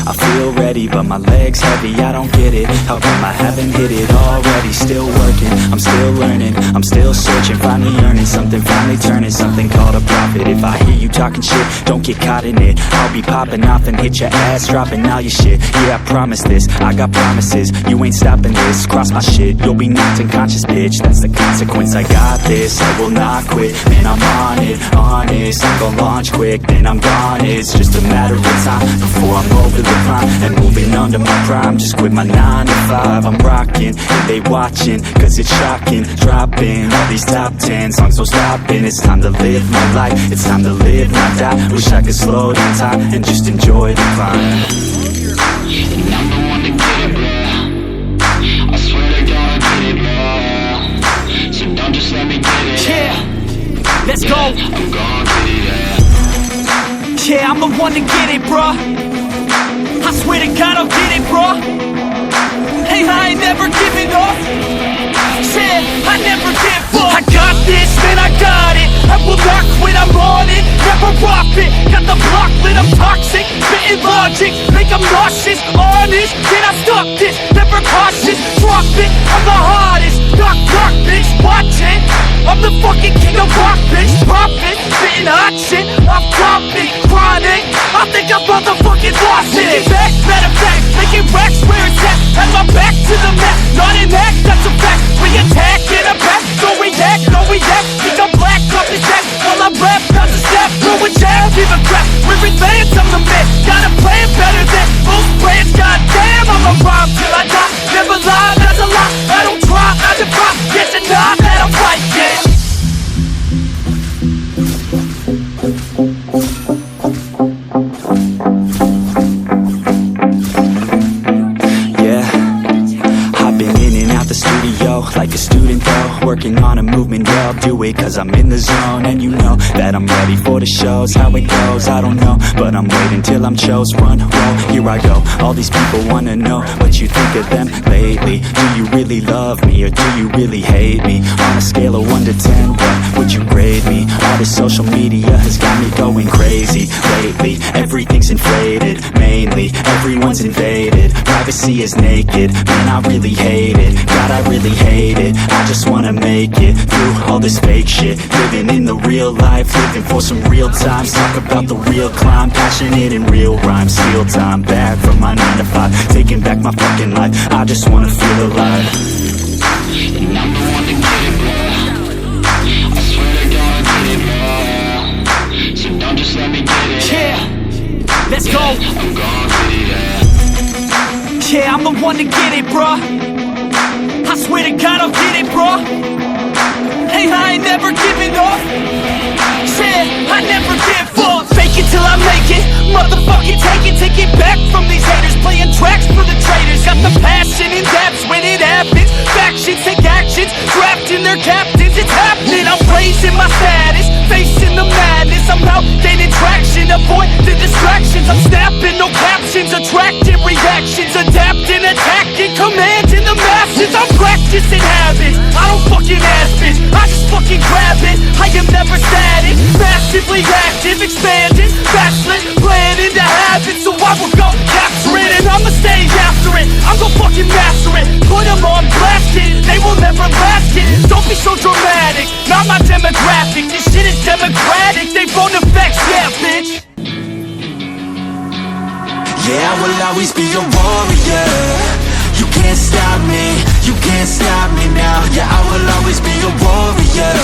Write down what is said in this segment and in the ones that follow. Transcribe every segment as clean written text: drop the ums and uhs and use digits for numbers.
I feel ready, but my legs heavy, I don't get it. How come I haven't hit it already? Still working, I'm still learning, I'm still searching, finally earning something, finally turning something called a profit. If I hear you talking shit, don't get caught in it. I'll be popping off and hit your ass, dropping all your shit. Yeah, I promise this, I got promises, you ain't stopping this. Cross my shit, you'll be knocked unconscious, bitch. That's the consequence, I got this, I will not quit. Man, I'm on it, honest, I'm gon' launch quick, then I'm gone. It's just a matter of time before I'm over the prime and moving under my prime. Just quit my 9 to 5, I'm rocking, and they watching, cause it's shocking. Dropping all these top 10 songs, so stopping. It's time to live my life, it's time to live, not die. Wish I could slow down time and just enjoy the climb. And I'm the one to get it, bro. I swear to God, I get it, bro. So don't just let me get it. Yeah, let's go. I'm gon' get it, yeah. Yeah, I'm the one to get it, bruh. I swear to God I'll get it, bruh. Hey, I ain't never giving up. Yeah, I never give up. I got this, man, I got it. I will not quit, I'm on it. Never rock it. Got the block lit, I'm toxic. Spitting logic, make them nauseous. Honest, can I stop this? Never cautious, drop it. I'm the hardest. Knock, knock, bitch, watch it. I'm the fucking king of rock, bitch. Pop it, spitting hot shit. I'm topic, chronic. I think I'm motherfucking lost it. Making back, matter of fact, making racks where it's at. Have my back to the mat, not an act, that's a fact. We attack in a back, don't react, no react. Think I'm black, up his ass, while I rap, does a step. Throw a jab, give a crap. We're advanced, I'm the man. Got a plan better than most brands. Goddamn, I'm a rhyme till I die. Never lie, that's a lie. I don't try, I defy. Yes and nah, that I'm right, yeah. Like a student though, working on a movement, yeah, I'll do it cause I'm in the zone. And you know that I'm ready for the shows. How it goes, I don't know, but I'm waiting till I'm chose. Run, roll, here I go. All these people wanna know what you think of them lately. Do you really love me or do you really hate me? On a scale of 1 to 10, what would you grade me? All this social media has got me going crazy lately. Everything's inflated, mainly everyone's invaded. Privacy is naked, man, I really hate it. God, I really hate it. I just wanna make it through all this fake shit. Living in the real life, living for some real times. Talk about the real climb, passionate in real rhymes. Steal time back from my 9 to 5, taking back my fucking life. I just wanna feel alive. And I'm the one to get it, bro. I swear to God, I get it, bro. So don't just let me get it. Yeah, let's go. I'm gon' get it, yeah. Yeah, I'm the one to get it, bruh. I swear to God I'll get it, bruh. Hey, I ain't never giving up. Yeah, I never give up. Fake it till I make it. Motherfucking take it back from these haters. Playing tracks for the traitors. Got the passion in depths when it happens. Factions take actions, drafting their captains. It's happening, I'm raising my status, facing the madness. I'm out gaining traction, avoid the distractions. I'm snapping, no captions, attracting reactions. Adapting, attacking, commanding the masses. I'm practicing habits, I don't fucking ask bitch, I just fucking grab it. I am never static, massively active, expanding, backslid, planning to have it. So I will go capture it and I'ma stay after it. I'm gon' fucking master it, put them on blast it. They will never last it, don't be so dramatic. Not my demographic, this shit is democratic. They phone effects, yeah bitch. Yeah, I will always be a warrior. You can't stop me, you can't stop me now. Yeah, I will always be a warrior.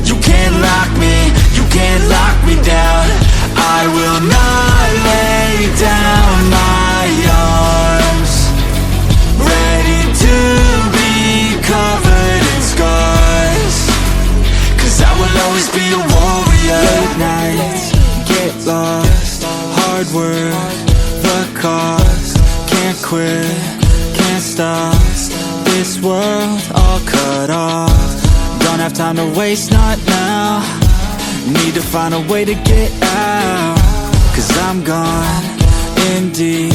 You can't lock me, you can't lock me down. I will not lay down my arms, ready to be covered in scars. Cause I will always be a warrior. Late nights, get lost, hard work, the cost. Can't quit, can't stop, this world all cut off. Don't have time to waste, not now. Need to find a way to get out. Cause I'm gone in deep,